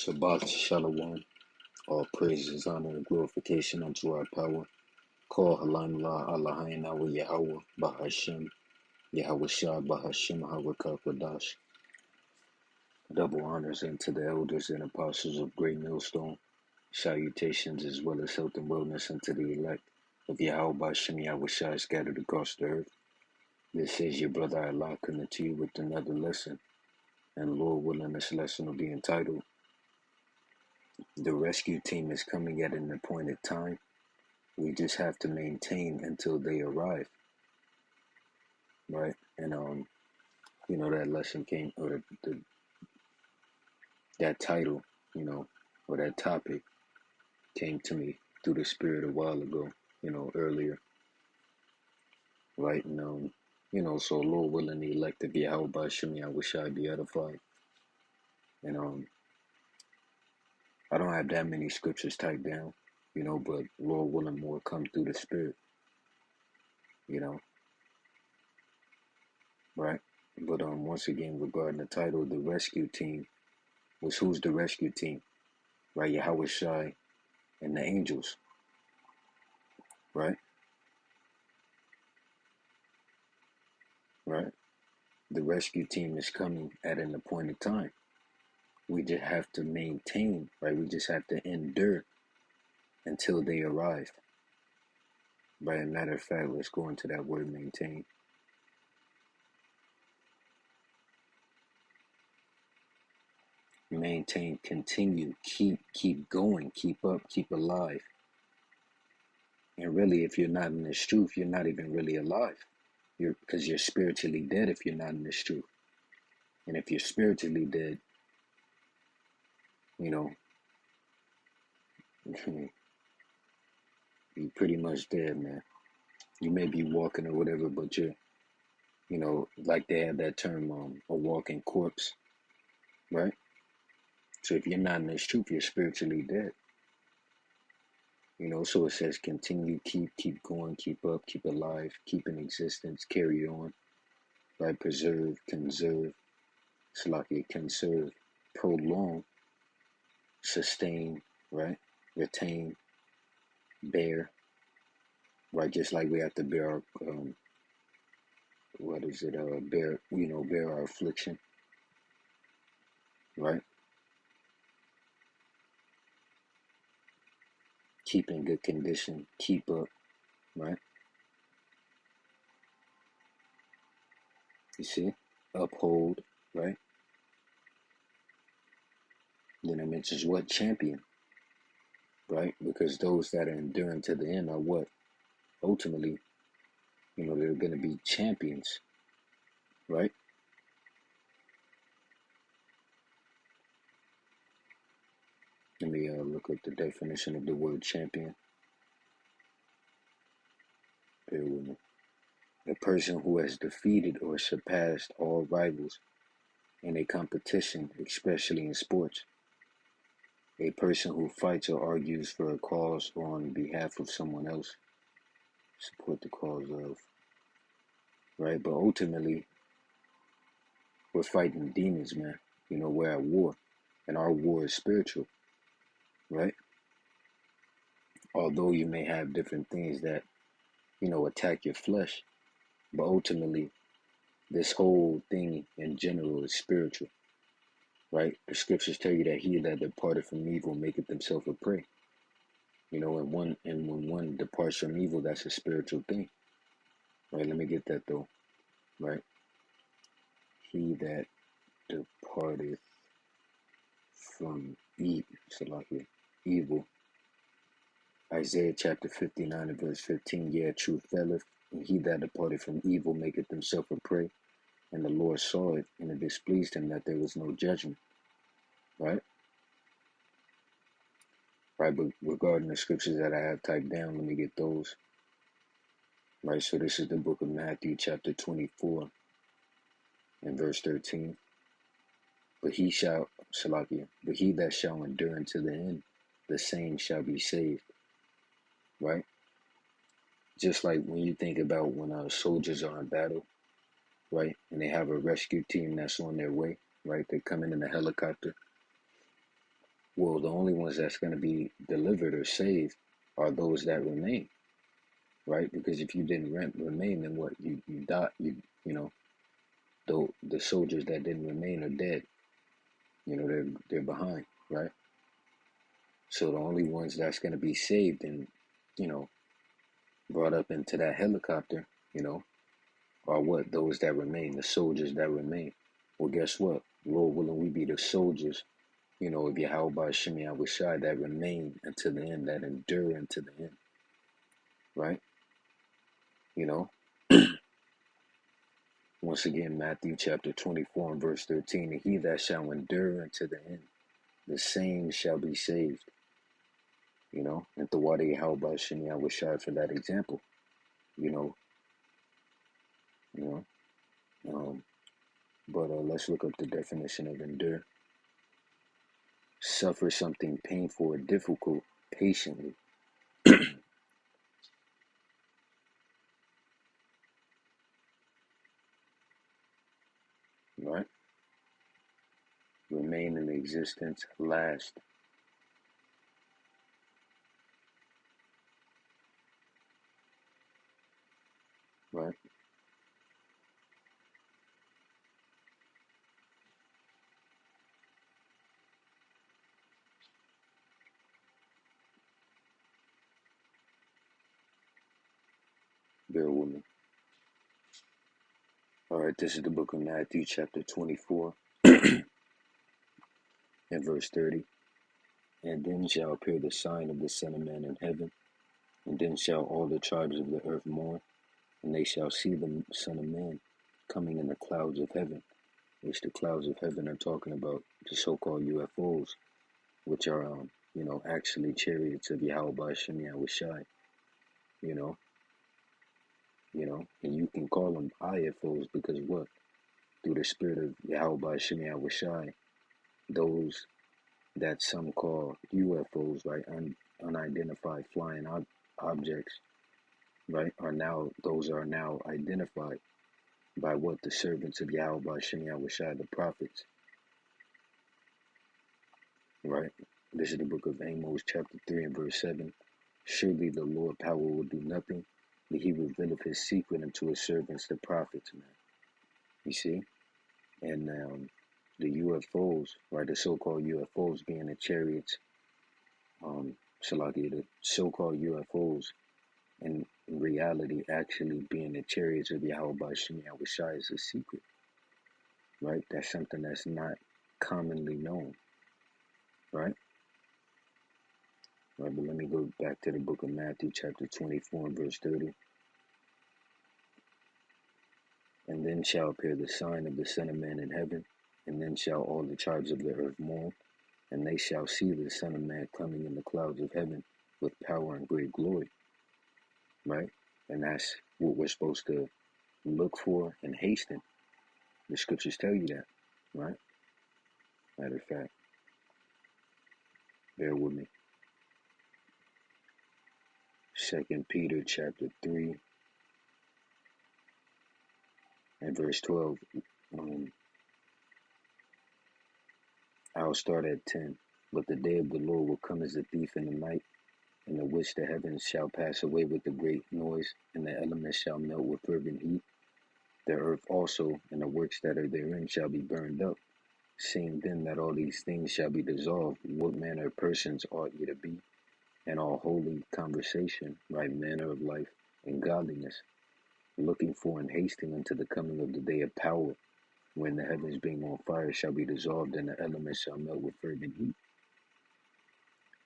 Shabbat Shalom. All praises, honor, and glorification unto our power. Call Halim La Allahain Awa Yahweh Bahashem. Yahweh Shah Bahashem Hawakakwadash. Double honors unto the elders and apostles of Great Millstone. Salutations as well as health and wellness unto the elect of Yahweh Bahashem Yahweh Shah scattered across the earth. This is your brother Allah coming to you with another lesson. And Lord willing, this lesson will be entitled The Rescue Team is Coming at an Appointed Time. We just have to maintain until they arrive, right? And that lesson came, or that title, or that topic came to me through the spirit a while ago, earlier, right? And so Lord willing, the elect of Yahweh Bashim, I wish I'd be edified. And I don't have that many scriptures typed down, but Lord willing, more come through the spirit, right? But once again, regarding the title, the rescue team, who's the rescue team? Right, Yahweh Shai and the angels, right? Right? The rescue team is coming at an appointed time. We just have to maintain, right? We just have to endure until they arrive. By a matter of fact, let's go into that word maintain. Maintain, continue, keep going, keep up, keep alive. And really, if you're not in this truth, you're not even really alive. Because you're spiritually dead if you're not in this truth. And if you're spiritually dead, you're pretty much dead, man. You may be walking or whatever, but you're, like they have that term, a walking corpse, right? So if you're not in this truth, you're spiritually dead. So it says continue, keep going, keep up, keep alive, keep in existence, carry on, right? Preserve, conserve, conserve, prolong, sustain, right? Retain, bear, right? Just like we have to bear our, bear our affliction, right? Keep in good condition, keep up, right? You see? Uphold, right? Then it mentions what? Champion, right? Because those that are enduring to the end are what? Ultimately, they're going to be champions, right? Let me look up the definition of the word champion. Bear with me. A person who has defeated or surpassed all rivals in a competition, especially in sports. A person who fights or argues for a cause on behalf of someone else. Support the cause of. Right? But ultimately, we're fighting demons, man. We're at war. And our war is spiritual. Right? Although you may have different things that, attack your flesh. But ultimately, this whole thing in general is spiritual. Right? The scriptures tell you that he that departed from evil maketh himself a prey. And when one departs from evil, that's a spiritual thing. Right? Let me get that though. Right? He that departed from evil. Isaiah chapter 59 and verse 15. Yeah, truth faileth, and he that departed from evil maketh himself a prey. And the Lord saw it, and it displeased him that there was no judgment. Right? Right, but regarding the scriptures that I have typed down, let me get those. Right, so this is the book of Matthew chapter 24 and verse 13. But he that shall endure unto the end, the same shall be saved. Right? Just like when you think about when our soldiers are in battle, right? And they have a rescue team that's on their way, right? They're coming in a helicopter. Well, the only ones that's going to be delivered or saved are those that remain, right? Because if you didn't remain, then what? You die. You know, the soldiers that didn't remain are dead. You know, they're behind, right? So the only ones that's going to be saved and, you know, brought up into that helicopter, you know, are what? Those that remain, the soldiers that remain. Well, guess what? Lord willing, we be the soldiers, you know, of Yahweh Shemi Awashai that remain until the end, that endure until the end, right? You know, once again, Matthew chapter 24 and verse 13, and he that shall endure unto the end, the same shall be saved, you know, and the Wadi Yahweh Shemi Awashai for that example, you know, you know. But let's look up the definition of endure. Suffer something painful or difficult patiently. Right? Remain in existence, last. Right? Bear with me. All right, this is the book of Matthew, chapter 24, and verse 30. And then shall appear the sign of the Son of Man in heaven, and then shall all the tribes of the earth mourn, and they shall see the Son of Man coming in the clouds of heaven, which the clouds of heaven are talking about the so-called UFOs, which are, you know, actually chariots of Yahweh Shem Yahushai, you know, and you can call them IFOs because what? Through the spirit of Yahweh Shem Yahushai, those that some call UFOs, right, unidentified flying objects, right, those are now identified by what? The servants of Yahweh Shem Yahushai, the prophets, right? This is the book of Amos, chapter 3 and verse 7. Surely the Lord power will do nothing, but he revealeth his secret unto his servants, the prophets, man. You see? And the UFOs, right, the so-called UFOs being the chariots, the so-called UFOs in reality actually being the chariots of Yahweh Shem Yahushai is a secret, right? That's something that's not commonly known, right? Right, but let me go back to the book of Matthew, chapter 24 and verse 30. And then shall appear the sign of the Son of Man in heaven, and then shall all the tribes of the earth mourn, and they shall see the Son of Man coming in the clouds of heaven with power and great glory, right? And that's what we're supposed to look for and hasten. The scriptures tell you that, right? Matter of fact, bear with me. 2 Peter chapter 3 and verse 12. I'll start at 10. But the day of the Lord will come as a thief in the night, in the which the heavens shall pass away with a great noise, and the elements shall melt with fervent heat. The earth also and the works that are therein shall be burned up. Seeing then that all these things shall be dissolved, what manner of persons ought ye to be, in all holy conversation, right manner of life, and godliness, looking for and hasting unto the coming of the day of power, when the heavens being on fire shall be dissolved, and the elements shall melt with fervent heat.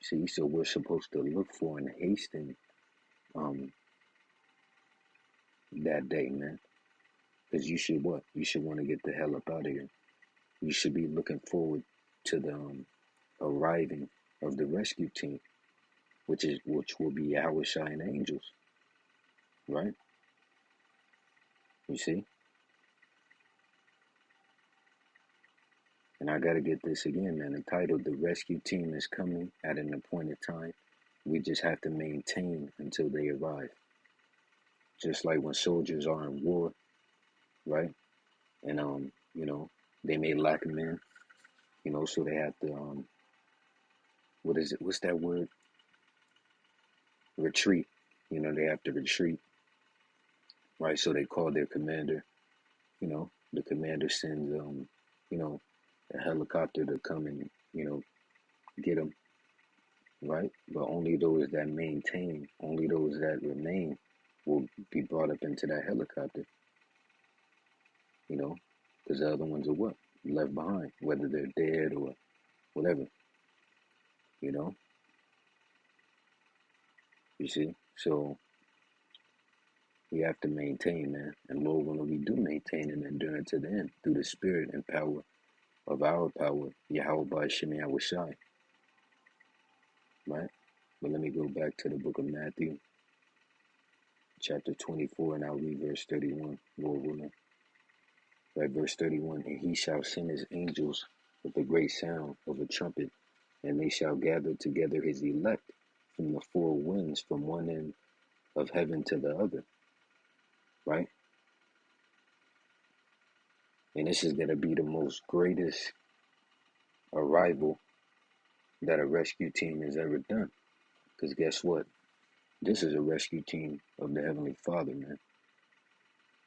See, so we're supposed to look for and hasten um, that day, man. Because you should what? You should want to get the hell up out of here. You should be looking forward to the arriving of the rescue team, which will be Yahweh Shai and angels, right? You see? And I got to get this again, man. Entitled The Rescue Team is Coming at an Appointed Time. We just have to maintain until they arrive. Just like when soldiers are in war, right? And, you know, they may lack men, you know, so they have to what is it? What's that word? Retreat. You know, they have to retreat, right? So they call their commander. You know, the commander sends you know, a helicopter to come and get them, right? But only those that maintain, only those that remain, will be brought up into that helicopter. You know, because the other ones are what left behind, whether they're dead or whatever. You know, you see. So we have to maintain, man. And Lord, when we do maintain and endure to the end through the spirit and power of our power, Yahweh by Shemi Awashai, right? But let me go back to the book of Matthew, chapter 24, and I'll read verse 31, Lord willing. Right, verse 31, and he shall send his angels with a great sound of a trumpet, and they shall gather together his elect from the four winds, from one end of heaven to the other, right? And this is going to be the most greatest arrival that a rescue team has ever done. Because guess what? This is a rescue team of the Heavenly Father, man,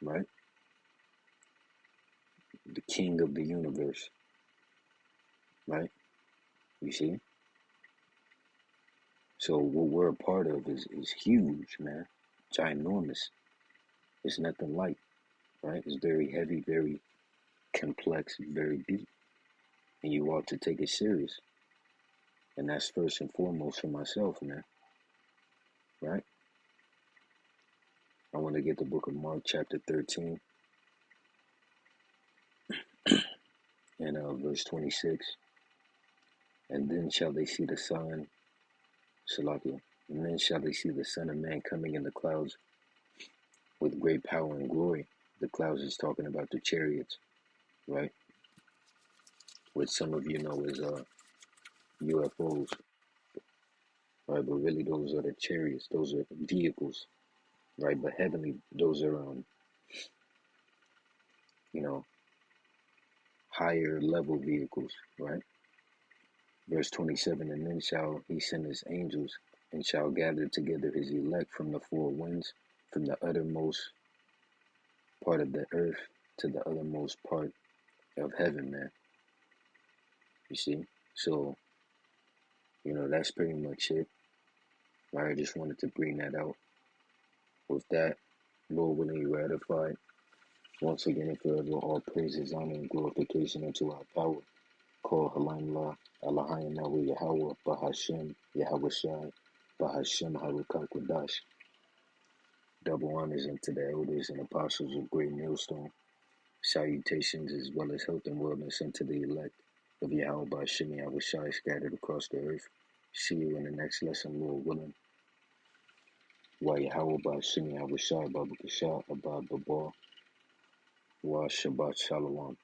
right? The King of the universe, right? You see? So what we're a part of is huge, man. Ginormous. It's nothing light, right? It's very heavy, very complex, very deep. And you ought to take it serious. And that's first and foremost for myself, man, right? I want to get the book of Mark, chapter 13, and verse 26. And then shall they see the Son, Salakia, and then shall they see the Son of Man coming in the clouds with great power and glory. The clouds is talking about the chariots, right? Which some of you know as UFOs, right? But really, those are the chariots. Those are vehicles, right? But heavenly, those are you know, higher level vehicles, right? Verse 27, and then shall he send his angels, and shall gather together his elect from the four winds, from the uttermost part of the earth to the uttermost part of heaven, man. You see? So, that's pretty much it. Right? I just wanted to bring that out. With that, Lord willing, ratified. Once again and forever, all praises, honor, and glorification unto our power. Call Halimullah, Elohim, Yahweh, Bahashem, Yahweh Shai, Bahashem, Harukah Kodash. Double honors unto the elders and apostles of Great Millstone. Salutations as well as health and wellness unto the elect of Yahweh Bahashem, Yahweh Shai, scattered across the earth. See you in the next lesson, Lord willing. Wa Yahweh Bahashem, Yahweh Shai, Babu Kashah, Abad Babar, Wa Shabbat Shalom.